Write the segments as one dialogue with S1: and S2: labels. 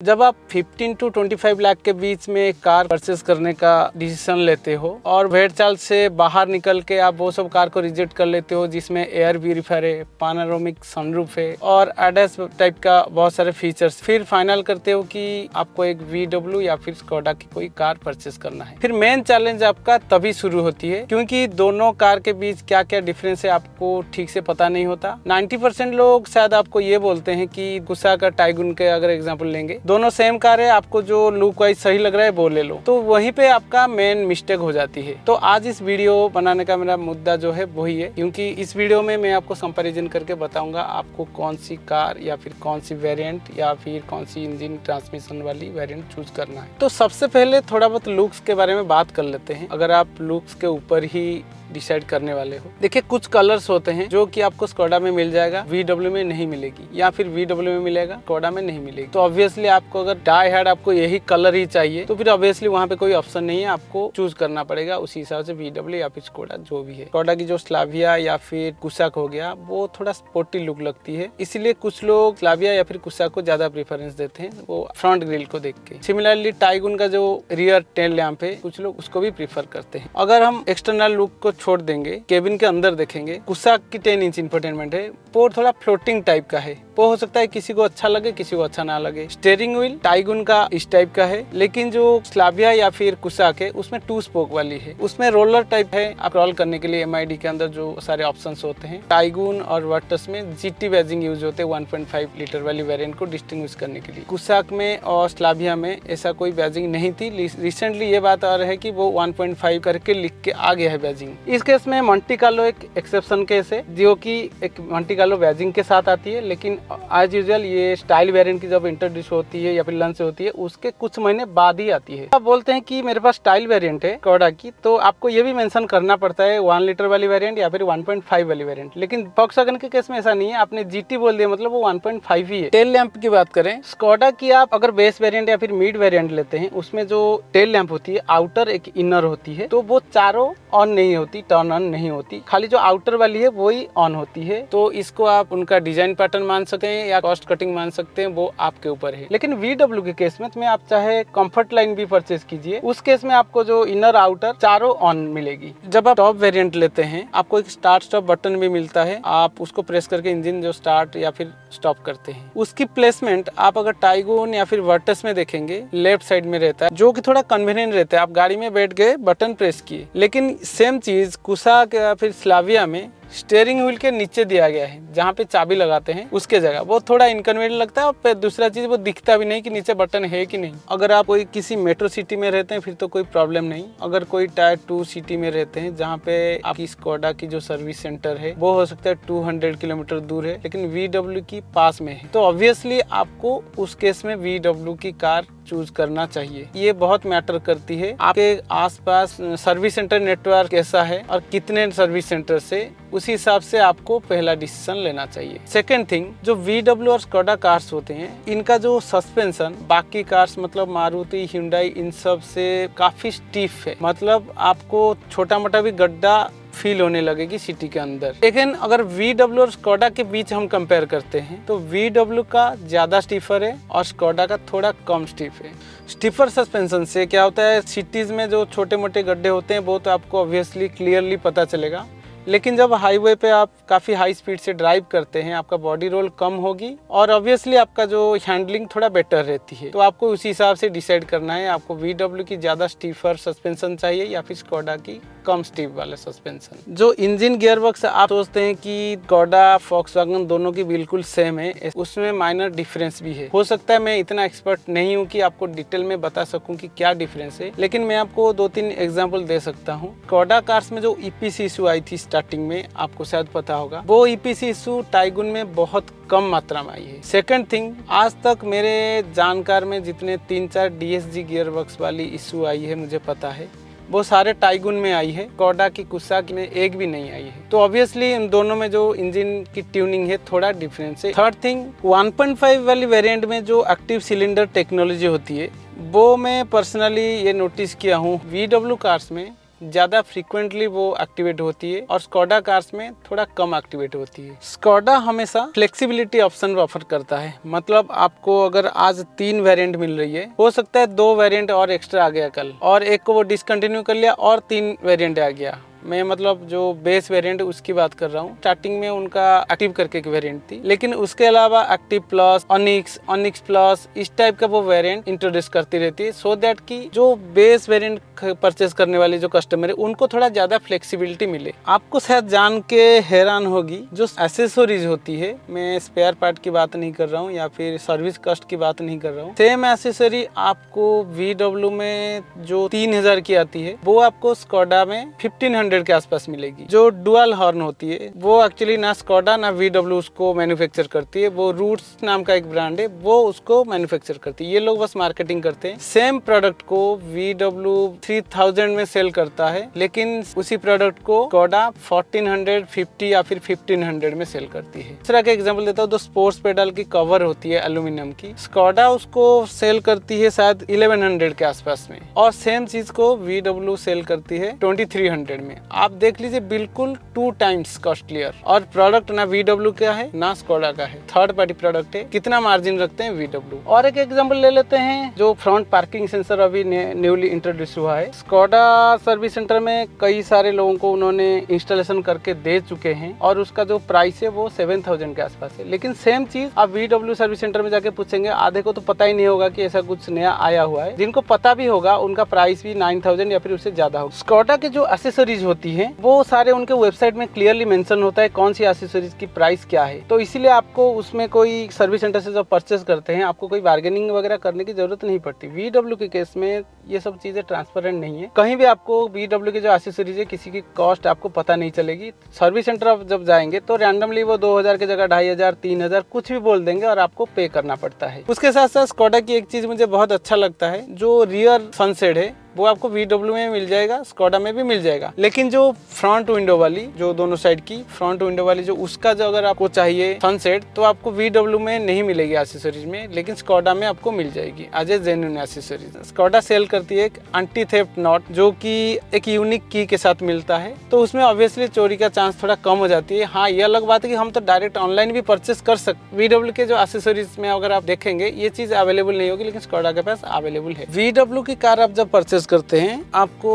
S1: जब आप 15 टू 25 लाख के बीच में कार परचेस करने का डिसीजन लेते हो और भेड़ चाल से बाहर निकल के आप वो सब कार को रिजेक्ट कर लेते हो जिसमें एयर प्यूरीफायर है, पानोरामिक सनरूफ है और एडएस टाइप का बहुत सारे फीचर्स, फिर फाइनल करते हो कि आपको एक VW या फिर स्कोडा की कोई कार परचेस करना है। फिर मेन चैलेंज आपका तभी शुरू होती है क्योंकि दोनों कार के बीच क्या क्या डिफरेंस है आपको ठीक से पता नहीं होता। 90% लोग शायद आपको ये बोलते हैं कि गुस्सा का टाइगुन के अगर एग्जाम्पल लेंगे, दोनों सेम कार है, आपको जो लुक वाइज सही लग रहा है वो ले लो, तो वहीं पे आपका मेन मिस्टेक हो जाती है। तो आज इस वीडियो बनाने का मेरा मुद्दा जो है वही है, क्योंकि इस वीडियो में मैं आपको कंपैरिजन करके बताऊंगा आपको कौन सी कार या फिर कौन सी वेरिएंट या फिर कौन सी इंजन ट्रांसमिशन वाली वेरिएंट चूज करना है। तो सबसे पहले थोड़ा बहुत लुक्स के बारे में बात कर लेते हैं, अगर आप लुक्स के ऊपर ही डिसाइड करने वाले हो। देखिए, कुछ कलर्स होते हैं जो कि आपको स्कोडा में मिल जाएगा, VW में नहीं मिलेगी, या फिर VW में मिलेगा, स्कोडा में नहीं मिलेगी। तो ऑब्वियसली आपको अगर डाई हार्ड आपको यही कलर ही चाहिए तो फिर ऑब्वियसली वहाँ पे कोई ऑप्शन नहीं है, आपको चूज करना पड़ेगा उसी हिसाब से VW या फिर स्कोडा जो भी है। स्कोडा की जो स्लाविया या फिर कुसाक हो गया वो थोड़ा स्पोर्टी लुक लगती है, इसीलिए कुछ लोग स्लाविया या फिर कुसाक को ज्यादा प्रेफरेंस देते हैं वो फ्रंट ग्रिल को देख के। सिमिलरली टाइगुन का जो रियर टेल लैंप है कुछ लोग उसको भी प्रीफर करते हैं। अगर हम एक्सटर्नल लुक को छोड़ देंगे, केबिन के अंदर देखेंगे, कुसाक की 10 इंच इंफोटेनमेंट है, वो थोड़ा फ्लोटिंग टाइप का है, वो हो सकता है किसी को अच्छा लगे किसी को अच्छा ना लगे। स्टीयरिंग व्हील टाइगुन का इस टाइप का है, लेकिन जो स्लाविया या फिर कुसाक है उसमें 2 स्पोक वाली है, उसमें रोलर टाइप है। आप रोल करने के लिए MID के अंदर जो सारे ऑप्शंस होते हैं। टाइगुन और वर्टस में GT बैजिंग यूज होते हैं 1.5 लीटर वाली वेरिएंट को डिस्टिंग्विश करने के लिए। कुसाक में और स्लाविया में ऐसा कोई बैजिंग नहीं थी। रिसेंटली ये बात आ रहा है कि वो 1.5 करके लिख के आ गया है बैजिंग। इस केस में मोंटे कार्लो एक एक्सेप्शन केस है जो कि एक मोंटे कार्लो बैजिंग के साथ आती है, लेकिन एज यूजुअल ये स्टाइल वेरिएंट की जब इंट्रोड्यूस होती है या फिर लॉन्च होती है उसके कुछ महीने बाद ही आती है। आप बोलते हैं कि मेरे पास स्टाइल वेरिएंट है स्कोडा की, तो आपको ये भी मेंशन करना पड़ता है 1 लीटर वाली वेरिएंट या फिर 1.5 वाली वेरिएंट, लेकिन वॉक्सवैगन के केस में ऐसा नहीं है। आपने GT बोल दिया मतलब वो 1.5 ही है। टेल लैंप की बात करें, स्कोडा की आप अगर बेस वेरिएंट या फिर मिड वेरिएंट लेते हैं उसमें जो टेल लैंप होती है आउटर एक इनर होती है, तो वो चारों ऑन नहीं होती, टर्न ऑन नहीं होती, खाली जो आउटर वाली है वही ऑन होती है। तो इसको आप उनका डिजाइन पैटर्न मान सकते हैं या कॉस्ट कटिंग मान सकते हैं, वो आपके ऊपर है। लेकिन VW के केस में आप चाहे कंफर्ट लाइन भी परचेज कीजिए, उस केस में आपको जो इनर आउटर चारों ऑन मिलेगी। जब आप टॉप वेरिएंट लेते हैं आपको एक स्टार्ट स्टॉप बटन भी मिलता है, आप उसको प्रेस करके इंजन जो स्टार्ट या फिर स्टॉप करते हैं उसकी प्लेसमेंट आप अगर टाइगुन या फिर वर्टस में देखेंगे लेफ्ट साइड में रहता है, जो कि थोड़ा कन्वीनियंट रहता है। आप गाड़ी में बैठ गए बटन प्रेस किए, लेकिन सेम चीज कुसाक या फिर स्लाविया में स्टीयरिंग व्हील के नीचे दिया गया है, जहाँ पे चाबी लगाते हैं उसके जगह, वो थोड़ा इनकन्वीनियंट लगता है। और दूसरा चीज वो दिखता भी नहीं कि नीचे बटन है कि नहीं। अगर आप कोई किसी मेट्रो सिटी में रहते हैं फिर तो कोई प्रॉब्लम नहीं। अगर कोई टायर 2 सिटी में रहते हैं जहाँ पे आपकी स्कोडा की जो सर्विस सेंटर है वो हो सकता है 200 किलोमीटर दूर है, लेकिन VW की पास में है, तो ऑब्वियसली आपको उस केस में VW की कार चूज करना चाहिए। ये बहुत मैटर करती है आपके आसपास सर्विस सेंटर नेटवर्क कैसा है और कितने सर्विस सेंटर से, उसी हिसाब से आपको पहला डिसीजन लेना चाहिए। सेकेंड थिंग, जो VW और स्कोडा कार्स होते हैं इनका जो सस्पेंशन बाकी कार्स मतलब मारुति, hyundai इन सब से काफी स्टीफ है, मतलब आपको छोटा मोटा भी गड्ढा फील होने लगेगी सिटी के अंदर। लेकिन अगर VW और स्कोडा के बीच हम कंपेयर करते हैं तो VW का ज्यादा स्टीफर है और स्कोडा का थोड़ा कम स्टीफ है। स्टीफर सस्पेंशन से क्या होता है, सिटीज में जो छोटे मोटे गड्ढे होते हैं वो तो आपको ऑब्वियसली क्लियरली पता चलेगा, लेकिन जब हाईवे पे आप काफ़ी हाई स्पीड से ड्राइव करते हैं आपका बॉडी रोल कम होगी और ऑब्वियसली आपका जो हैंडलिंग थोड़ा बेटर रहती है। तो आपको उसी हिसाब से डिसाइड करना है, आपको VW की ज़्यादा स्टीफर सस्पेंशन चाहिए या फिर स्कोडा की कम स्टीफ वाले सस्पेंशन। जो इंजन गियरबॉक्स आप सोचते हैं कि स्कोडा वॉक्सवैगन दोनों की बिल्कुल सेम है, उसमें माइनर डिफरेंस भी है। हो सकता है मैं इतना एक्सपर्ट नहीं हूँ कि आपको डिटेल में बता सकूँ कि क्या डिफरेंस है, लेकिन मैं आपको 2-3 एग्जाम्पल दे सकता हूँ। स्कोडा कार्स में जो EPC इशू आई थी स्टार्टिंग में, आपको शायद पता होगा, वो EPC इशू टाइगुन में बहुत कम मात्रा में आई है। सेकंड थिंग, आज तक मेरे जानकार में जितने 3-4 DSG गियरबॉक्स वाली इशू आई है मुझे पता है वो सारे टाइगुन में आई है, स्कोडा की कुसाक में एक भी नहीं आई है। तो ऑब्वियसली इन दोनों में जो इंजन की ट्यूनिंग है थोड़ा डिफरेंस है। थर्ड थिंग, 1.5 वाली वेरिएंट में जो एक्टिव सिलेंडर टेक्नोलॉजी होती है वो मैं पर्सनली ये नोटिस किया हूँ VW कार्स में ज़्यादा फ्रीक्वेंटली वो एक्टिवेट होती है और स्कोडा कार्स में थोड़ा कम एक्टिवेट होती है। स्कोडा हमेशा फ्लेक्सिबिलिटी ऑप्शन ऑफर करता है, मतलब आपको अगर आज 3 वेरिएंट मिल रही है, हो सकता है 2 वेरिएंट और एक्स्ट्रा आ गया कल, और एक को वो डिसकंटिन्यू कर लिया और 3 वेरिएंट आ गया। मैं मतलब जो बेस वेरिएंट उसकी बात कर रहा हूँ। स्टार्टिंग में उनका एक्टिव करके एक वेरिएंट थी, लेकिन उसके अलावा एक्टिव प्लस, ऑनिक्स प्लस, इस टाइप का वो वेरिएंट इंट्रोड्यूस करती रहती है, सो दैट कि जो बेस वेरिएंट परचेज करने वाले जो कस्टमर है उनको थोड़ा ज्यादा फ्लेक्सिबिलिटी मिले। आपको शायद जान के हैरान होगी, जो एसेसरीज होती है, मैं स्पेयर पार्ट की बात नहीं कर रहा हूँ या फिर सर्विस कॉस्ट की बात नहीं कर रहा हूँ, सेम एसेसरी आपको VW में जो 3000 की आती है वो आपको स्कोडा में 1500 के आसपास मिलेगी। जो डुअल हॉर्न होती है वो एक्चुअली ना स्कोडा ना VW उसको मैन्युफैक्चर करती है, वो रूट्स नाम का एक ब्रांड है वो उसको मैन्युफैक्चर करती है। ये लोग बस मार्केटिंग करते हैं। सेम प्रोडक्ट को VW 3000 में सेल करता है, लेकिन उसी प्रोडक्ट को स्कोडा 1450 या फिर 1500 में सेल करती है। दूसरा का एग्जांपल देता हूँ, तो स्पोर्ट्स पेडल की कवर होती है एल्यूमिनियम की, स्कोडा उसको सेल करती है शायद 1100 के आसपास में, और सेम चीज को VW सेल करती है 2300 में। आप देख लीजिए, बिल्कुल 2 टाइम्स कॉस्टलियर, और प्रोडक्ट ना VW का है ना स्कोडा का है, थर्ड पार्टी प्रोडक्ट है। कितना मार्जिन रखते हैं VW। और एक एग्जांपल ले लेते हैं, जो फ्रंट पार्किंग सेंसर अभी न्यूली इंट्रोड्यूस हुआ है। स्कोडा सर्विस सेंटर में कई सारे लोगों को उन्होंने इंस्टॉलेशन करके दे चुके हैं, और उसका जो प्राइस है वो 7000 के आसपास है। लेकिन सेम चीज आप VW सर्विस सेंटर में जाके पूछेंगे, आधे को तो पता ही नहीं होगा कि ऐसा कुछ नया आया हुआ है। जिनको पता भी होगा उनका प्राइस भी 9000 या फिर उससे ज्यादा होगा। स्कोडा के जो एसेसरीज होती है वो सारे उनके वेबसाइट में क्लियरली मेंशन होता है कौन सी एसेसरीज की प्राइस क्या है, तो इसीलिए आपको उसमें कोई सर्विस सेंटर से जब परचेस करते हैं आपको कोई बार्गेनिंग वगैरह करने की जरूरत नहीं पड़ती। VW के केस में ये सब चीजें ट्रांसपेरेंट नहीं है। कहीं भी आपको VW के जो एसेसरीज है किसी की कॉस्ट आपको पता नहीं चलेगी। सर्विस सेंटर आप जब जाएंगे तो रैंडमली वो 2000 की जगह 2500, 3000 कुछ भी बोल देंगे और आपको पे करना पड़ता है। उसके साथ साथ स्कोडा की एक चीज मुझे बहुत अच्छा लगता है, जो रियर सनसेड है वो आपको VW में मिल जाएगा, स्कोडा में भी मिल जाएगा, लेकिन जो फ्रंट विंडो वाली, जो दोनों साइड की फ्रंट विंडो वाली, जो उसका जो अगर आपको चाहिए सनसेट, तो आपको VW में नहीं मिलेगी एसेसरीज में, लेकिन स्कोडा में आपको मिल जाएगी as a genuine accessories. Skoda sale करती है एक एंटी थेफ्ट नॉट, जो कि एक यूनिक की के साथ मिलता है, तो उसमें ऑब्वियसली चोरी का चांस थोड़ा कम हो जाती है। हाँ, ये अलग बात है कि हम तो डायरेक्ट ऑनलाइन भी परचेस कर सकते। VW के जो एसेसरीज में अगर आप देखेंगे ये चीज अवेलेबल नहीं होगी, लेकिन स्कोडा के पास अवेलेबल है। VW की कार आप जब परचेस करते हैं आपको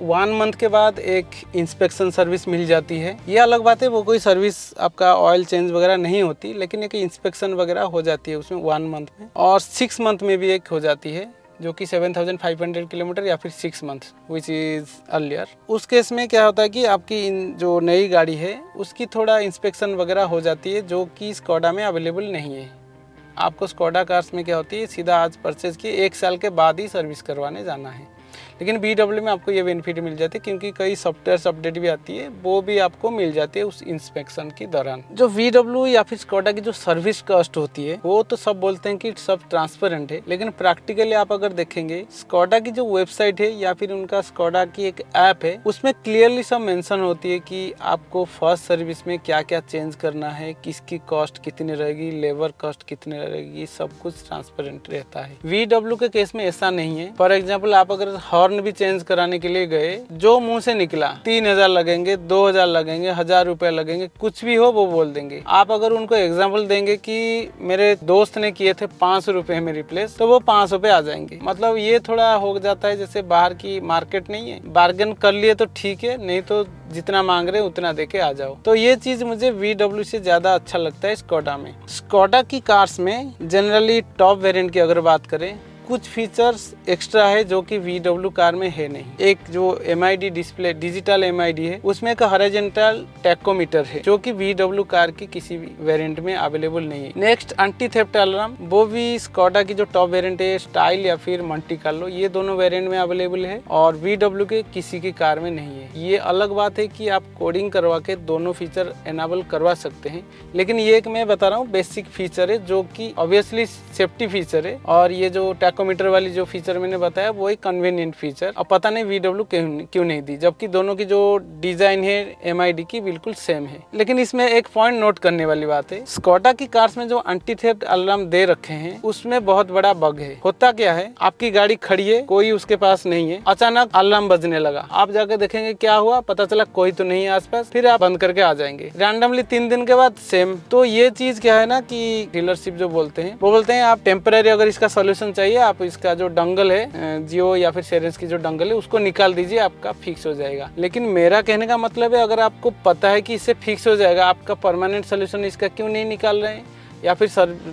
S1: 1 मंथ के बाद एक इंस्पेक्शन सर्विस मिल जाती है। ये अलग बात है, वो कोई सर्विस आपका ऑयल चेंज वगैरह नहीं होती, लेकिन एक इंस्पेक्शन वगैरह हो जाती है उसमें 1 मंथ में, और 6 मंथ में भी एक हो जाती है, जो कि 7500 किलोमीटर या फिर 6 मंथ विच इज़ अर्लियर। उस केस में क्या होता है कि आपकी जो नई गाड़ी है उसकी थोड़ा इंस्पेक्शन वगैरह हो जाती है, जो कि स्कोडा में अवेलेबल नहीं है। आपको स्कोडा कार्स में क्या होती है, सीधा आज परचेज किए 1 साल के बाद ही सर्विस करवाने जाना है, लेकिन VW में आपको ये बेनिफिट मिल जाती है, क्योंकि कई सॉफ्टवेयर अपडेट भी आती है, वो भी आपको मिल जाती है उस इंस्पेक्शन के दौरान। जो VW या फिर स्कोडा की जो सर्विस कॉस्ट होती है वो तो सब बोलते हैं कि सब ट्रांसपेरेंट है, लेकिन प्रैक्टिकली आप अगर देखेंगे स्कोडा की जो वेबसाइट है या फिर उनका स्कोडा की एक ऐप है, उसमें क्लियरली सब मेंशन होती है कि आपको फर्स्ट सर्विस में क्या क्या चेंज करना है, किसकी कॉस्ट कितनी रहेगी, लेबर कॉस्ट कितनी रहेगी, सब कुछ ट्रांसपेरेंट रहता है। VW के केस में ऐसा नहीं है। फॉर एग्जाम्पल, आप अगर हॉर्न भी चेंज कराने के लिए गए, जो मुंह से निकला 3000 लगेंगे, 2000 लगेंगे, 1000 रुपए लगेंगे, कुछ भी हो वो बोल देंगे। आप अगर उनको एग्जांपल देंगे कि मेरे दोस्त ने किए थे 500 रुपए में रिप्लेस, तो वो 500 पे आ जाएंगे। मतलब ये थोड़ा हो जाता है जैसे बाहर की मार्केट नहीं है, बार्गेन कर लिए तो ठीक है, नहीं तो जितना मांग रहे उतना देके आ जाओ। तो ये चीज मुझे VW से ज्यादा अच्छा लगता है स्कोडा में। स्कोडा की कार्स में जनरली टॉप वेरिएंट की अगर बात करें, कुछ फीचर्स एक्स्ट्रा है जो कि VW कार में है नहीं। एक जो MID डिस्प्ले, डिजिटल MID है, उसमें एक हॉरिजॉन्टल टैकोमीटर है, जो कि VW कार की किसी भी वेरिएंट में अवेलेबल नहीं है। नेक्स्ट, एंटी थेफ्ट अलार्म, वो भी स्कोडा की जो टॉप वेरिएंट है, स्टाइल या फिर मल्टी कार्लो, ये दोनों वेरिएंट में अवेलेबल है, और VW के किसी की कार में नहीं है। ये अलग बात है कि आप कोडिंग करवा के दोनों फीचर एनाबल करवा सकते हैं, लेकिन ये एक मैं बता रहा हूँ बेसिक फीचर है, जो कि ऑब्वियसली सेफ्टी फीचर है। और ये जो टैकोमीटर वाली जो फीचर मैंने बताया वो एक कन्वीनियंट फीचर, अब पता नहीं VW क्यों नहीं दी, जबकि दोनों की जो डिजाइन है MID की बिल्कुल सेम है। लेकिन इसमें एक पॉइंट नोट करने वाली बात है, स्कोडा की कार्स में जो एंटी थेफ्ट अलार्म दे रखे हैं उसमें बहुत बड़ा बग है। होता क्या है, आपकी गाड़ी खड़ी है, कोई उसके पास नहीं है, अचानक अलार्म बजने लगा, आप जाकर देखेंगे क्या हुआ, पता चला कोई तो नहीं है आसपास, फिर आप बंद करके आ जाएंगे। रैंडमली 3 दिन के बाद सेम। तो ये चीज क्या है ना कि डीलरशिप जो बोलते हैं वो बोलते हैं आप टेम्पररी अगर इसका सोल्यूशन चाहिए, आप इसका जो डंगल है जियो या फिर सेरेंस की जो डंगल है उसको निकाल दीजिए, आपका फिक्स हो जाएगा। लेकिन मेरा कहने का मतलब है, अगर आपको पता है कि इससे फिक्स हो जाएगा, आपका परमानेंट सोल्यूशन इसका क्यों नहीं निकाल रहे हैं? या फिर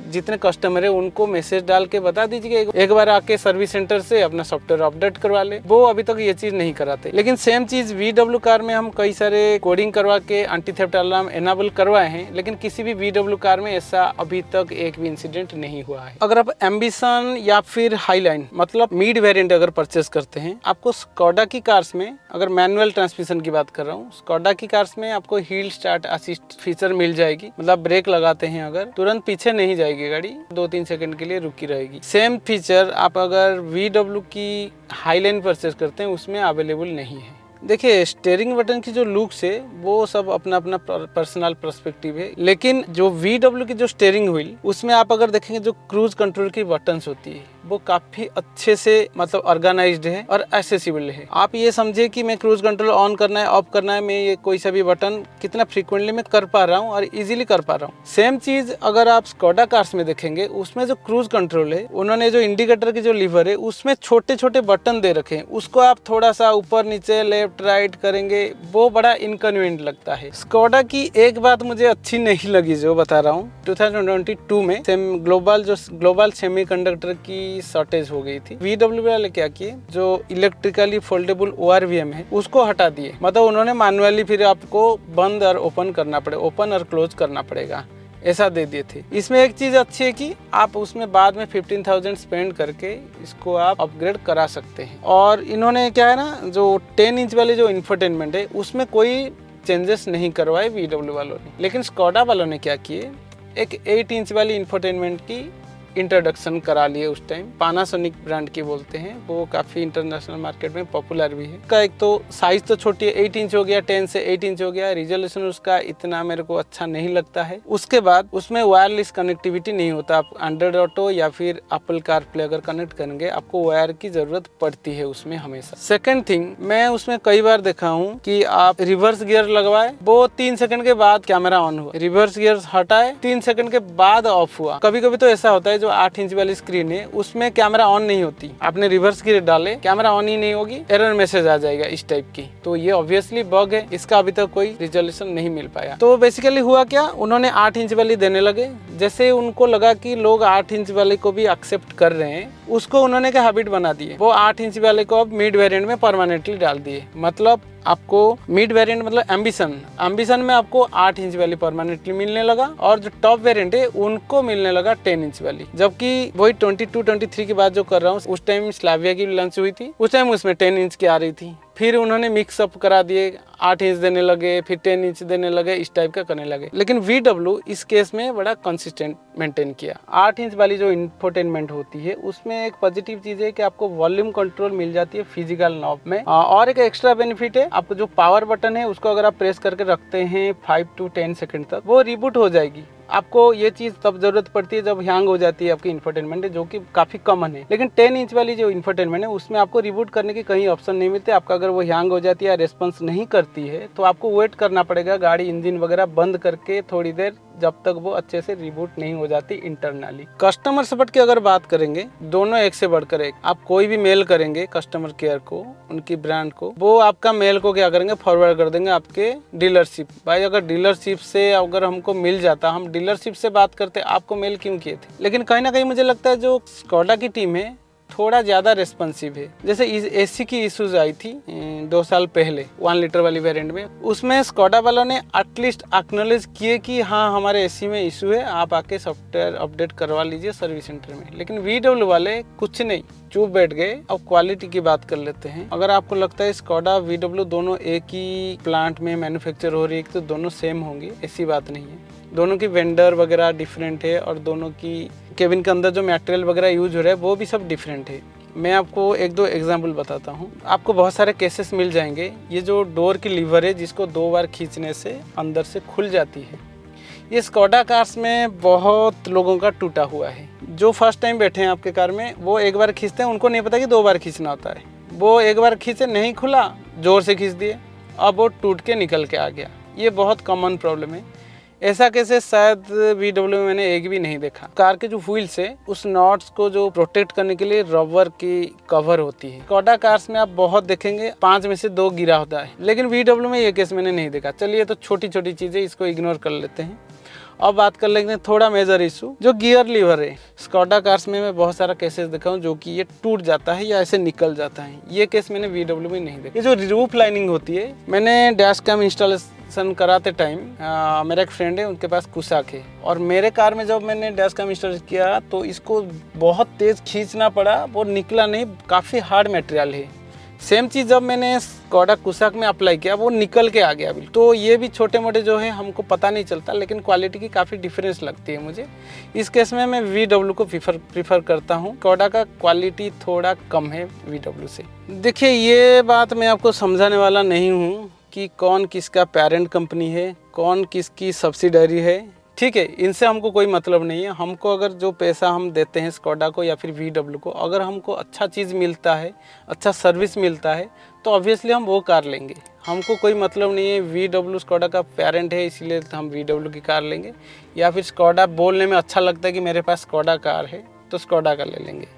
S1: जितने कस्टमर है उनको मैसेज डाल के बता दीजिए, एक बार आके सर्विस सेंटर से अपना सॉफ्टवेयर अपडेट करवा ले। वो अभी तक ये चीज नहीं कराते। लेकिन सेम चीज VW कार में हम कई सारे कोडिंग करवा के एंटी थेफ्ट अलार्म एनाबल करवाए हैं, लेकिन किसी भी VW कार में ऐसा अभी तक एक भी इंसिडेंट नहीं हुआ है। अगर आप एम्बिशन या फिर हाईलाइन मतलब मिड वेरिएंट अगर परचेस करते हैं, आपको स्कोडा की कार्स में, अगर मैनुअल ट्रांसमिशन की बात कर रहा हूँ, स्कोडा की कार्स में आपको हिल स्टार्ट असिस्ट फीचर मिल जाएगी। मतलब ब्रेक लगाते हैं अगर, तुरंत पीछे नहीं जाएगी गाड़ी, 2-3 सेकंड के लिए रुकी रहेगी। सेम फीचर आप अगर VW की हाईलाइन परचेस करते हैं उसमें अवेलेबल नहीं है। देखिए, स्टीयरिंग बटन की जो लुक्स है वो सब अपना अपना पर्सनल पर्सपेक्टिव है, लेकिन जो VW की जो स्टीयरिंग व्हील उसमें आप अगर देखेंगे जो क्रूज कंट्रोल की बटन्स होती है वो काफी अच्छे से मतलब ऑर्गेनाइज्ड है और एक्सेसिबल है। आप ये समझिए कि मैं क्रूज कंट्रोल ऑन करना है, ऑफ करना है, मैं ये कोई सा भी बटन कितना फ्रीक्वेंटली मैं कर पा रहा हूँ और इजीली कर पा रहा हूँ। सेम चीज अगर आप स्कोडा कार्स में देखेंगे, उसमें जो क्रूज कंट्रोल है, उन्होंने जो इंडिकेटर की जो लीवर है उसमें छोटे छोटे बटन दे रखे हैं, उसको आप थोड़ा सा ऊपर नीचे लेफ्ट राइट करेंगे, वो बड़ा इनकन्वीनियंट लगता है। स्कोडा की एक बात मुझे अच्छी नहीं लगी, जो बता रहा हूँ, 2022 में ग्लोबल सेमीकंडक्टर की शॉर्टेज हो गई थी। VW वाले क्या किए, जो इलेक्ट्रिकली फोल्डेबल ORVM है उसको हटा दिए। मतलब उन्होंने मैनुअली फिर आपको बंद और ओपन करना पड़े, ओपन और क्लोज करना पड़ेगा, ऐसा दे दिए थे। इसमें एक चीज अच्छी है कि आप उसमें बाद में 15,000 स्पेंड करके इसको आप अपग्रेड करा सकते हैं। और इन्होंने क्या है ना, जो 10 इंच वाली जो इंफोटेनमेंट है उसमें कोई चेंजेस नहीं करवाए VW वालों ने। लेकिन स्कोडा वालों ने क्या किए, एक 8 इंच वाली इंफोटेनमेंट की इंट्रोडक्शन करा लिए। उस टाइम पानासोनिक ब्रांड की बोलते हैं, वो काफ़ी इंटरनेशनल मार्केट में पॉपुलर भी है। का एक तो साइज तो छोटी है, 8 इंच हो गया, 10 से 8 इंच हो गया। रिजोल्यूशन उसका इतना मेरे को अच्छा नहीं लगता है। उसके बाद उसमें वायरलेस कनेक्टिविटी नहीं होता। आप एंड्रॉइड ऑटो या फिर एप्पल कार प्ले अगर कनेक्ट करेंगे, आपको वायर की जरूरत पड़ती है उसमें हमेशा। सेकेंड थिंग, मैं उसमें कई बार देखा हूँ कि आप रिवर्स गियर लगवाए, वो 3 सेकंड के बाद कैमरा ऑन हुआ, रिवर्स गियर हटाए 3 सेकंड के बाद ऑफ हुआ। कभी कभी तो ऐसा होता है, जो 8 इंच वाली स्क्रीन है उसमें कैमरा ऑन नहीं होती, आपने रिवर्स गियर डाले, कैमरा ऑन ही नहीं होगी, एरर मैसेज आ जाएगा इस टाइप की। तो ये ऑब्वियसली बग है, इसका अभी तक कोई रिजोल्यूशन नहीं मिल पाया। तो बेसिकली हुआ क्या, उन्होंने 8 इंच वाली देने लगे। जैसे उनको लगा कि लोग 8 इंच वाले को भी एक्सेप्ट कर रहे हैं, उसको उन्होंने क्या हैबिट बना दिए, वो 8 इंच वाले को अब मिड वेरिएंट में परमानेंटली डाल दिए। मतलब आपको मिड वेरिएंट मतलब एम्बिशन में आपको 8 इंच वाली परमानेंटली मिलने लगा, और जो टॉप वेरिएंट है उनको मिलने लगा 10 इंच वाली। जबकि वही 22-23 की बात जो कर रहा हूँ, उस टाइम स्लाविया की लॉन्च हुई थी, उस टाइम उसमें 10 इंच की आ रही थी। फिर उन्होंने मिक्सअप करा दिए, 8 इंच देने लगे, फिर 10 इंच देने लगे, इस टाइप का करने लगे। लेकिन VW इस केस में बड़ा कंसिस्टेंट मेंटेन किया। 8 इंच वाली जो इंफोटेनमेंट होती है उसमें एक पॉजिटिव चीज है कि आपको वॉल्यूम कंट्रोल मिल जाती है फिजिकल नॉब में। और एक एक्स्ट्रा बेनिफिट है, आपको जो पावर बटन है उसको अगर आप प्रेस करके रखते हैं 5 to 10 सेकंड तक, वो रिबूट हो जाएगी। आपको ये चीज तब जरूरत पड़ती है जब हैंग हो जाती है आपकी इंफोटेनमेंट, जो कि काफी कॉमन है। लेकिन 10 इंच वाली जो इंफोटेनमेंट है उसमें आपको रिबूट करने की कहीं ऑप्शन नहीं मिलते। आपका अगर वो हैंग हो जाती है या रेस्पॉन्स नहीं करती है तो आपको वेट करना पड़ेगा, गाड़ी इंजन वगैरह बंद करके थोड़ी देर, जब तक वो अच्छे से रिबूट नहीं हो जाती इंटरनली। कस्टमर सपोर्ट की अगर बात करेंगे, दोनों एक से बढ़कर एक। आप कोई भी मेल करेंगे कस्टमर केयर को, उनकी ब्रांड को, वो आपका मेल को क्या करेंगे, फॉरवर्ड कर देंगे आपके डीलरशिप। भाई अगर डीलरशिप से अगर हमको मिल जाता, हम डीलरशिप से बात करते, आपको मेल क्यों किए थे। लेकिन कहीं ना कहीं मुझे लगता है जो स्कोडा की टीम है थोड़ा ज़्यादा रेस्पॉन्सिव है। जैसे एसी की इश्यूज आई थी 2 साल पहले 1 लीटर वाली वेरिएंट में, उसमें स्कोडा वालों ने एटलीस्ट एक्नॉलेज किए कि हाँ हमारे एसी में इशू है, आप आके सॉफ्टवेयर अपडेट करवा लीजिए सर्विस सेंटर में। लेकिन VW वाले कुछ नहीं, चुप बैठ गए। अब क्वालिटी की बात कर लेते हैं। अगर आपको लगता है स्कोडा VW दोनों एक ही प्लांट में मैन्युफैक्चर हो रही है तो दोनों सेम होंगे, ऐसी बात नहीं है। दोनों की वेंडर वगैरह डिफरेंट है और दोनों की केबिन के अंदर जो मटेरियल वगैरह यूज हो रहा है वो भी सब डिफरेंट है। मैं आपको एक दो एग्जांपल बताता हूँ। आपको बहुत सारे केसेस मिल जाएंगे। ये जो डोर की लीवर है जिसको 2 बार खींचने से अंदर से खुल जाती है, ये स्कोडा कार्स में बहुत लोगों का टूटा हुआ है। जो फर्स्ट टाइम बैठे हैं आपके कार में वो एक बार खींचते हैं, उनको नहीं पता कि 2 बार खींचना होता है। वो एक बार खींचे, नहीं खुला, ज़ोर से खींच दिए, अब वो टूट के निकल के आ गया। ये बहुत कॉमन प्रॉब्लम है। ऐसा केसेस शायद VW में मैंने एक भी नहीं देखा। कार के जो व्हील्स है उस नॉट्स को जो प्रोटेक्ट करने के लिए रबर की कवर होती है। स्कोडा कार्स में आप बहुत देखेंगे 5 में से 2 गिरा होता है, लेकिन VW में ये केस मैंने नहीं देखा। चलिए तो छोटी छोटी चीज़ें इसको इग्नोर कर लेते हैं। अब बात कर लेते हैं थोड़ा मेजर इशू, जो गियर लीवर है। स्कोडा कार्स में मैं बहुत सारा केसेस देखा हूँ जो कि ये टूट जाता है या ऐसे निकल जाता है। ये केस मैंने VW में नहीं देखा। ये जो रूफ लाइनिंग होती है, मैंने डैश कैम इंस्टॉलेशन कराते टाइम मेरा एक फ्रेंड है, उनके पास कुशाक है, और मेरे कार में जब मैंने डैश कैम इंस्टॉल किया तो इसको बहुत तेज़ खींचना पड़ा, वो निकला नहीं, काफ़ी हार्ड मटेरियल है। सेम चीज़ जब मैंने स्कोडा कुशाक में अप्लाई किया वो निकल के आ गया बिल्कुल। तो ये भी छोटे मोटे जो है हमको पता नहीं चलता, लेकिन क्वालिटी की काफ़ी डिफरेंस लगती है मुझे। इस केस में मैं VW को प्रीफर करता हूँ। स्कोडा का क्वालिटी थोड़ा कम है VW से। देखिए, ये बात मैं आपको समझाने वाला नहीं हूँ कि कौन किसका पेरेंट कंपनी है, कौन किसकी सब्सिडरी है, ठीक है, इनसे हमको कोई मतलब नहीं है। हमको अगर जो पैसा हम देते हैं स्कोडा को या फिर VW को, अगर हमको अच्छा चीज़ मिलता है, अच्छा सर्विस मिलता है, तो ऑब्वियसली हम वो कार लेंगे। हमको कोई मतलब नहीं है VW स्कोडा का पेरेंट है इसलिए हम VW की कार लेंगे, या फिर स्कोडा बोलने में अच्छा लगता है कि मेरे पास स्कोडा कार है तो स्कोडा का ले लेंगे,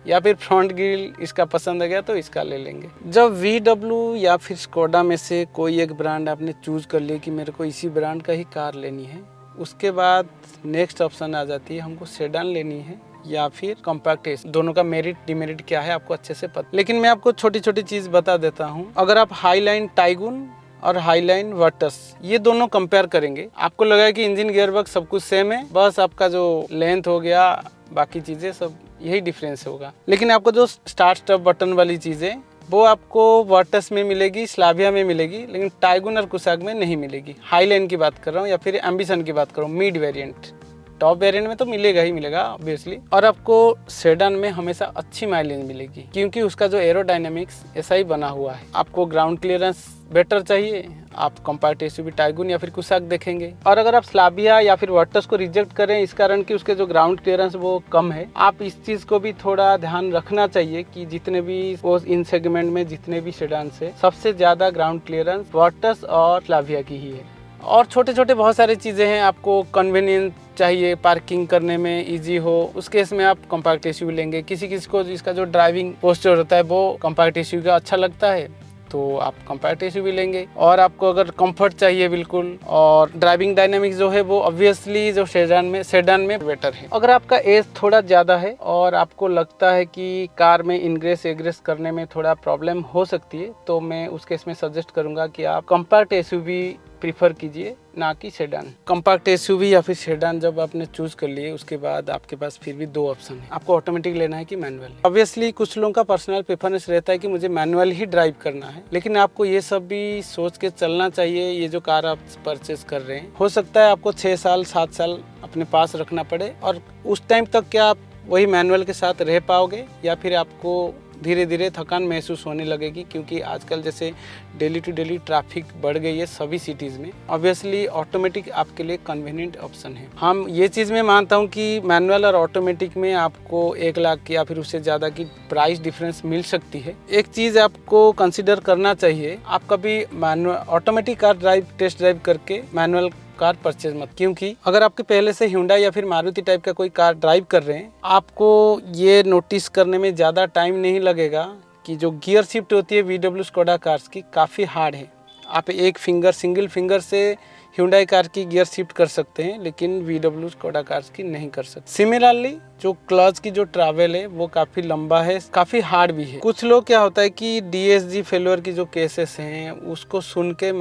S1: या फिर फ्रंट ग्रिल इसका पसंद आ गया तो इसका ले लेंगे। जब VW या फिर स्कोडा में से कोई एक ब्रांड आपने चूज़ कर लिया कि मेरे को इसी ब्रांड का ही कार लेनी है, उसके बाद नेक्स्ट ऑप्शन आ जाती है हमको सेडान लेनी है या फिर कॉम्पैक्ट एसयूवी। दोनों का मेरिट डिमेरिट क्या है आपको अच्छे से पता, लेकिन मैं आपको छोटी छोटी चीज़ बता देता हूँ। अगर आप हाईलाइन टाइगुन और हाईलाइन वर्टस ये दोनों कंपेयर करेंगे, आपको लगेगा कि इंजन गियरबॉक्स सब कुछ सेम है, बस आपका जो लेंथ हो गया, बाकी चीज़ें सब यही डिफरेंस होगा। लेकिन आपको जो स्टार्ट स्टॉप बटन वाली चीज़ें वो आपको वर्टस में मिलेगी, स्लाविया में मिलेगी, लेकिन टाइगुन और कुशाक में नहीं मिलेगी। हाईलाइन की बात कर रहा हूँ या फिर एम्बिशन की बात कर रहा हूँ, मिड वेरिएंट। टॉप वेरिएंट में तो मिलेगा ही मिलेगा ऑब्वियसली। और आपको सेडान में हमेशा अच्छी माइलेज मिलेगी क्योंकि उसका जो एरोडायनेमिक्स ऐसा ही बना हुआ है। आपको ग्राउंड क्लियरेंस बेटर चाहिए, आप कॉम्पैक्ट एसयूवी टाइगुन या फिर कुशाक देखेंगे। और अगर आप स्लाविया या फिर वर्टस को रिजेक्ट करें इस कारण कि उसके जो ग्राउंड क्लियरेंस वो कम है, आप इस चीज़ को भी थोड़ा ध्यान रखना चाहिए कि जितने भी वो इन सेगमेंट में जितने भी सेडान से सबसे ज़्यादा ग्राउंड क्लियरेंस वर्टस और स्लाविया की ही है। और छोटे छोटे बहुत सारी चीज़ें हैं। आपको कन्वीनियंस चाहिए, पार्किंग करने में इजी हो, उस केस में आप कॉम्पैक्ट एसयूवी लेंगे। किसी किसी को इसका जो ड्राइविंग पोस्चर होता है वो कॉम्पैक्ट एसयूवी का अच्छा लगता है तो आप कॉम्पैक्ट एसयूवी लेंगे। और आपको अगर कंफर्ट चाहिए बिल्कुल और ड्राइविंग डायनामिक्स जो है वो ऑब्वियसली जो सेडान में बेटर है। अगर आपका एज थोड़ा ज़्यादा है और आपको लगता है कि कार में इनग्रेस एग्रेस करने में थोड़ा प्रॉब्लम हो सकती है तो मैं उस केस में सजेस्ट करूँगा कि आप कॉम्पैक्ट एसयूवी प्रीफर कीजिए, ना कि सेडान। कॉम्पैक्ट एसयूवी या फिर सेडान जब आपने चूज कर लिए उसके बाद आपके पास फिर भी 2 ऑप्शन है, आपको ऑटोमेटिक लेना है कि मैनुअल। ऑब्वियसली कुछ लोगों का पर्सनल प्रेफरेंस रहता है कि मुझे मैनुअल ही ड्राइव करना है, लेकिन आपको ये सब भी सोच के चलना चाहिए। ये जो कार आप परचेज कर रहे हैं, हो सकता है आपको 6 साल 7 साल अपने पास रखना पड़े और उस टाइम तक क्या आप वही मैनुअल के साथ रह पाओगे या फिर आपको धीरे धीरे थकान महसूस होने लगेगी, क्योंकि आजकल जैसे डेली टू डेली ट्रैफिक बढ़ गई है सभी सिटीज़ में। ऑब्वियसली ऑटोमेटिक आपके लिए कन्वीनियंट ऑप्शन है। हम ये चीज़ में मानता हूँ कि मैनुअल और ऑटोमेटिक में आपको 1 लाख या फिर उससे ज़्यादा की प्राइस डिफरेंस मिल सकती है। एक चीज़ आपको कंसिडर करना चाहिए, आप कभी ऑटोमेटिक कार टेस्ट ड्राइव करके मैनुअल कार परचेज मत, क्योंकि अगर आपके पहले से Hyundai या फिर मारुति टाइप का कोई कार ड्राइव कर रहे हैं, आपको ये नोटिस करने में ज़्यादा टाइम नहीं लगेगा कि जो गियर शिफ्ट होती है VW स्कोडा कार्स की काफ़ी हार्ड है। आप सिंगल फिंगर से Hyundai कार की गियर शिफ्ट कर सकते हैं, लेकिन VW स्कोडा कार्स की नहीं कर सकते। सिमिलरली जो क्लच की जो ट्रैवल है वो काफ़ी लंबा है, काफ़ी हार्ड भी है। कुछ लोग क्या होता है कि DSG फेलियर की जो केसेस हैं उसको सुन के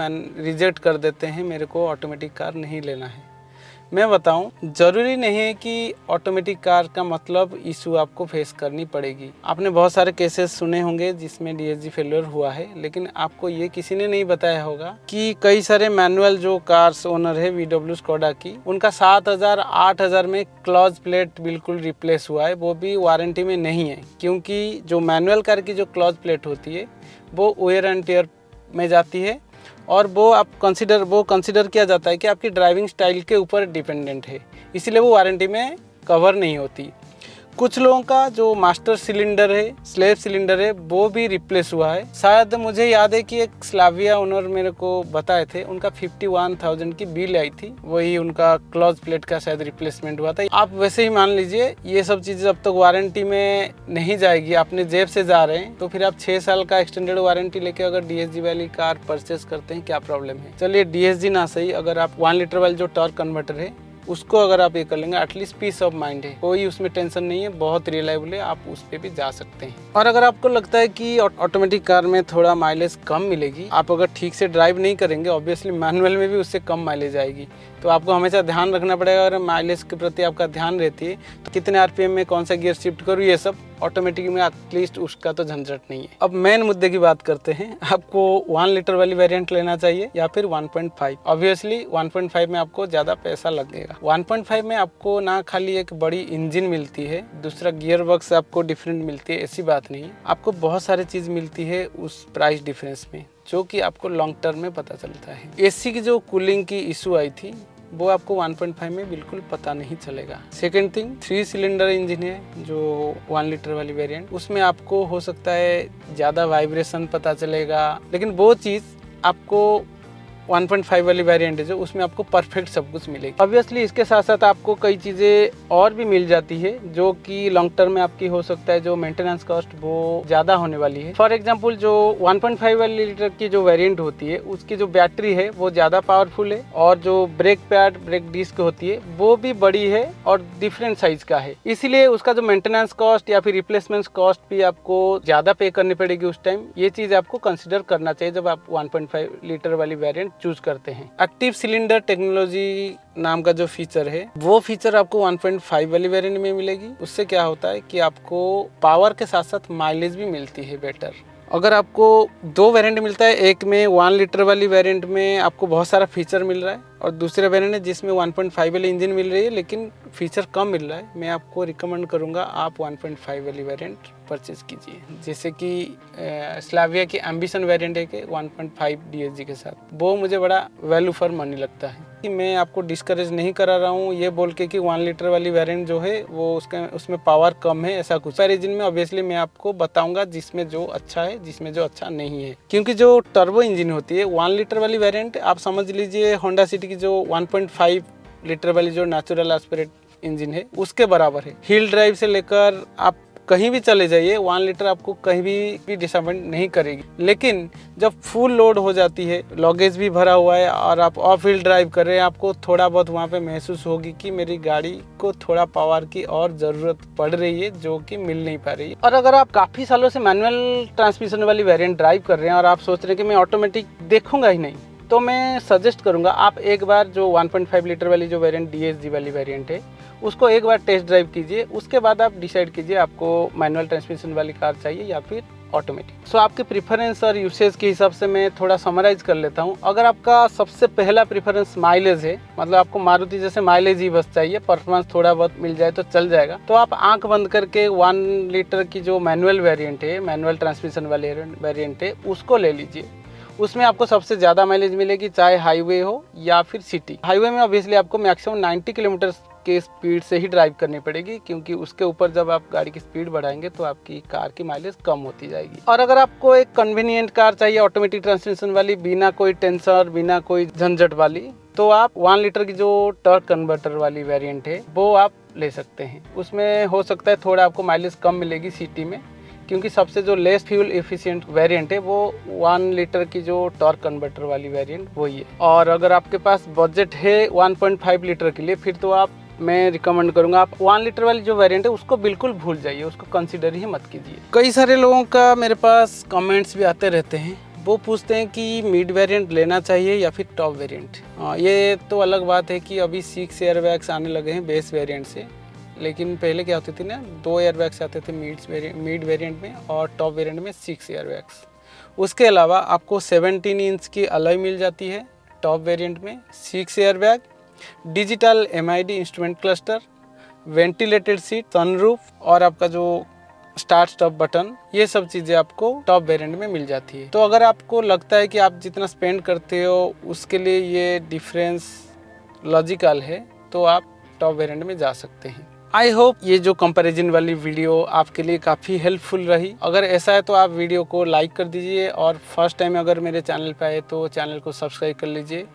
S1: रिजेक्ट कर देते हैं, मेरे को ऑटोमेटिक कार नहीं लेना है। मैं बताऊं, जरूरी नहीं है कि ऑटोमेटिक कार का मतलब इशू आपको फेस करनी पड़ेगी। आपने बहुत सारे केसेस सुने होंगे जिसमें डीएसजी फेलियर हुआ है, लेकिन आपको ये किसी ने नहीं बताया होगा कि कई सारे मैनुअल जो कार्स ओनर है VW स्कोडा की, उनका 7,000 8,000 में क्लच प्लेट बिल्कुल रिप्लेस हुआ है, वो भी वारंटी में नहीं है। क्योंकि जो मैनुअल कार की जो क्लच प्लेट होती है वो वेयर एंड टियर में जाती है, और वो कंसिडर किया जाता है कि आपकी ड्राइविंग स्टाइल के ऊपर डिपेंडेंट है, इसीलिए वो वारंटी में कवर नहीं होती। कुछ लोगों का जो मास्टर सिलेंडर है, स्लेव सिलेंडर है, वो भी रिप्लेस हुआ है। शायद मुझे याद है कि एक स्लाविया ओनर मेरे को बताए थे, उनका 51,000 की बिल आई थी, वही उनका क्लच प्लेट का शायद रिप्लेसमेंट हुआ था। आप वैसे ही मान लीजिए, ये सब चीज़ें जब तक वारंटी में नहीं जाएगी, अपने जेब से जा रहे हैं, तो फिर आप 6 साल का एक्सटेंडेड वारंटी लेके अगर डीएसजी वाली कार परचेस करते हैं, क्या प्रॉब्लम है। चलिए डीएसजी ना सही, अगर आप 1 लीटर वाली जो टॉर्क कन्वर्टर है उसको अगर आप ये कर लेंगे, एटलीस्ट पीस ऑफ माइंड है, कोई उसमें टेंशन नहीं है, बहुत रिलायबल है, आप उस पर भी जा सकते हैं। और अगर आपको लगता है कि ऑटोमेटिक कार में थोड़ा माइलेज कम मिलेगी, आप अगर ठीक से ड्राइव नहीं करेंगे, ऑब्वियसली मैनुअल में भी उससे कम माइलेज आएगी, तो आपको हमेशा ध्यान रखना पड़ेगा। अगर माइलेज के प्रति आपका ध्यान रहती है तो कितने आरपीएम में कौन सा गियर शिफ्ट करूँ, ये सब ऑटोमेटिक में एटलीस्ट उसका तो झंझट नहीं है। अब मेन मुद्दे की बात करते हैं, आपको 1 लीटर वाली वेरिएंट लेना चाहिए या फिर 1.5। ऑब्वियसली 1.5 में आपको ज़्यादा पैसा लगेगा। 1.5 में आपको ना खाली एक बड़ी इंजन मिलती है, दूसरा गियर बॉक्स आपको डिफरेंट मिलती है, ऐसी बात नहीं है, आपको बहुत सारी चीज़ मिलती है उस प्राइस डिफरेंस में, जो कि आपको लॉन्ग टर्म में पता चलता है। एसी की जो कूलिंग की इशू आई थी वो आपको 1.5 में बिल्कुल पता नहीं चलेगा। सेकेंड थिंग, 3 सिलेंडर इंजन है जो 1 लीटर वाली वेरिएंट, उसमें आपको हो सकता है ज़्यादा वाइब्रेशन पता चलेगा, लेकिन वो चीज़ आपको 1.5 वाली वेरिएंट है जो, उसमें आपको परफेक्ट सब कुछ मिलेगी। ऑब्वियसली इसके साथ साथ आपको कई चीज़ें और भी मिल जाती है जो कि लॉन्ग टर्म में आपकी हो सकता है जो मेंटेनेंस कॉस्ट वो ज़्यादा होने वाली है। फॉर एग्जांपल जो 1.5 वाली लीटर की जो वेरिएंट होती है उसकी जो बैटरी है वो ज़्यादा पावरफुल है, और जो ब्रेक पैड ब्रेक डिस्क होती है वो भी बड़ी है और डिफरेंट साइज का है, इसीलिए उसका जो मेंटेनेंस कॉस्ट या फिर रिप्लेसमेंट कॉस्ट भी आपको ज़्यादा पे करनी पड़ेगी उस टाइम। ये चीज़ आपको कंसिडर करना चाहिए जब आप 1.5 लीटर वाली वेरिएंट चूज करते हैं। एक्टिव सिलेंडर टेक्नोलॉजी नाम का जो फीचर है, वो फीचर आपको 1.5 वाली वेरिएंट में मिलेगी। उससे क्या होता है कि आपको पावर के साथ साथ माइलेज भी मिलती है बेटर। अगर आपको 2 वेरिएंट मिलता है, एक में 1 लीटर वाली वेरिएंट में आपको बहुत सारा फीचर मिल रहा है, और दूसरे वेरिएंट है जिसमें 1.5 वाली इंजन मिल रही है लेकिन फीचर कम मिल रहा है, मैं आपको रिकमेंड करूंगा आप 1.5 वाली वेरिएंट परचेज कीजिए। जैसे कि स्लाविया की एम्बिशन वेरिएंट है कि 1.5 डीएसजी के साथ, वो मुझे बड़ा वैल्यू फॉर मनी लगता है। कि मैं आपको डिस्करेज नहीं करा रहा हूँ ये बोल के कि 1 लीटर वाली वेरिएंट जो है वो उसमें पावर कम है, ऐसा कुछ। पर इंजन में ऑब्वियसली मैं आपको बताऊंगा जिसमें जो अच्छा है, जिसमें जो अच्छा नहीं है। क्योंकि जो टर्बो इंजन होती है 1 लीटर वाली वेरिएंट, आप समझ लीजिए होंडा सिटी की जो 1.5 लीटर वाली जो नेचुरल एस्पिरेट इंजन है उसके बराबर है। हिल ड्राइव से लेकर आप कहीं भी चले जाइए, 1 लीटर आपको कहीं भी डिसअपॉइंट नहीं करेगी। लेकिन जब फुल लोड हो जाती है, लगेज भी भरा हुआ है और आप ऑफ हिल ड्राइव कर रहे हैं, आपको थोड़ा बहुत वहाँ पे महसूस होगी कि मेरी गाड़ी को थोड़ा पावर की और ज़रूरत पड़ रही है जो कि मिल नहीं पा रही है। और अगर आप काफ़ी सालों से मैनुअल ट्रांसमिशन वाली वेरिएंट ड्राइव कर रहे हैं और आप सोच रहे हैं कि मैं ऑटोमेटिक देखूंगा ही नहीं, तो मैं सजेस्ट करूंगा आप एक बार जो 1.5 लीटर वाली जो वेरिएंट डीएसजी वाली वेरिएंट है उसको एक बार टेस्ट ड्राइव कीजिए। उसके बाद आप डिसाइड कीजिए आपको मैनुअल ट्रांसमिशन वाली कार चाहिए या फिर ऑटोमेटिक। सो आपके प्रेफरेंस और यूसेज के हिसाब से मैं थोड़ा समराइज कर लेता हूँ। अगर आपका सबसे पहला प्रेफरेंस माइलेज है, मतलब आपको मारुति जैसे माइलेज ही बस चाहिए, परफॉर्मेंस थोड़ा बहुत मिल जाए तो चल जाएगा, तो आप आंख बंद करके 1 लीटर की जो मैनुअल वेरिएंट है, मैनुअल ट्रांसमिशन वाली वेरिएंट है, उसको ले लीजिए। उसमें आपको सबसे ज़्यादा माइलेज मिलेगी, चाहे हाईवे हो या फिर सिटी। हाईवे में ऑब्वियसली आपको मैक्सिमम 90 किलोमीटर के स्पीड से ही ड्राइव करनी पड़ेगी, क्योंकि उसके ऊपर जब आप गाड़ी की स्पीड बढ़ाएंगे तो आपकी कार की माइलेज कम होती जाएगी। और अगर आपको एक कन्वीनियंट कार चाहिए ऑटोमेटिक ट्रांसमिशन वाली, बिना कोई टेंशन बिना कोई झंझट वाली, तो आप 1 लीटर की जो टॉर्क कन्वर्टर वाली वेरिएंट है वो आप ले सकते हैं। उसमें हो सकता है थोड़ा आपको माइलेज कम मिलेगी सिटी में, क्योंकि सबसे जो लेस फ्यूल एफिशिएंट वेरिएंट है वो 1 लीटर की जो टॉर्क कन्वर्टर वाली वेरिएंट वही है। और अगर आपके पास बजट है 1.5 लीटर के लिए, फिर तो मैं रिकमेंड करूंगा आप 1 लीटर वाली जो वेरिएंट है उसको बिल्कुल भूल जाइए, उसको कंसीडर ही मत कीजिए। कई सारे लोगों का मेरे पास कमेंट्स भी आते रहते हैं, वो पूछते हैं कि मिड वेरिएंट लेना चाहिए या फिर टॉप वेरिएंट। ये तो अलग बात है कि अभी 6 एयरबैग्स आने लगे हैं बेस वेरिएंट से, लेकिन पहले क्या होती थी ना, 2 एयरबैग्स आते थे मिड वेरिएंट में और टॉप वेरिएंट में 6 एयरबैग्स। उसके अलावा आपको 17 इंच की अलॉय मिल जाती है टॉप वेरिएंट में, 6 airbag, digital MID instrument cluster, ventilated seat, sunroof और आपका जो स्टार्ट स्टॉप बटन, ये सब चीज़ें आपको टॉप वेरिएंट में मिल जाती है। तो अगर आपको लगता है कि आप जितना स्पेंड करते हो उसके लिए ये डिफरेंस लॉजिकल है, तो आप टॉप वेरिएंट में जा सकते हैं। आई होप ये जो कंपैरिजन वाली वीडियो आपके लिए काफ़ी हेल्पफुल रही। अगर ऐसा है तो आप वीडियो को लाइक कर दीजिए और फर्स्ट टाइम अगर मेरे चैनल पे आए तो चैनल को सब्सक्राइब कर लीजिए।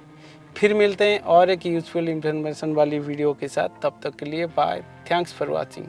S1: फिर मिलते हैं और एक यूजफुल इंफॉर्मेशन वाली वीडियो के साथ। तब तक के लिए बाय, थैंक्स फॉर वॉचिंग।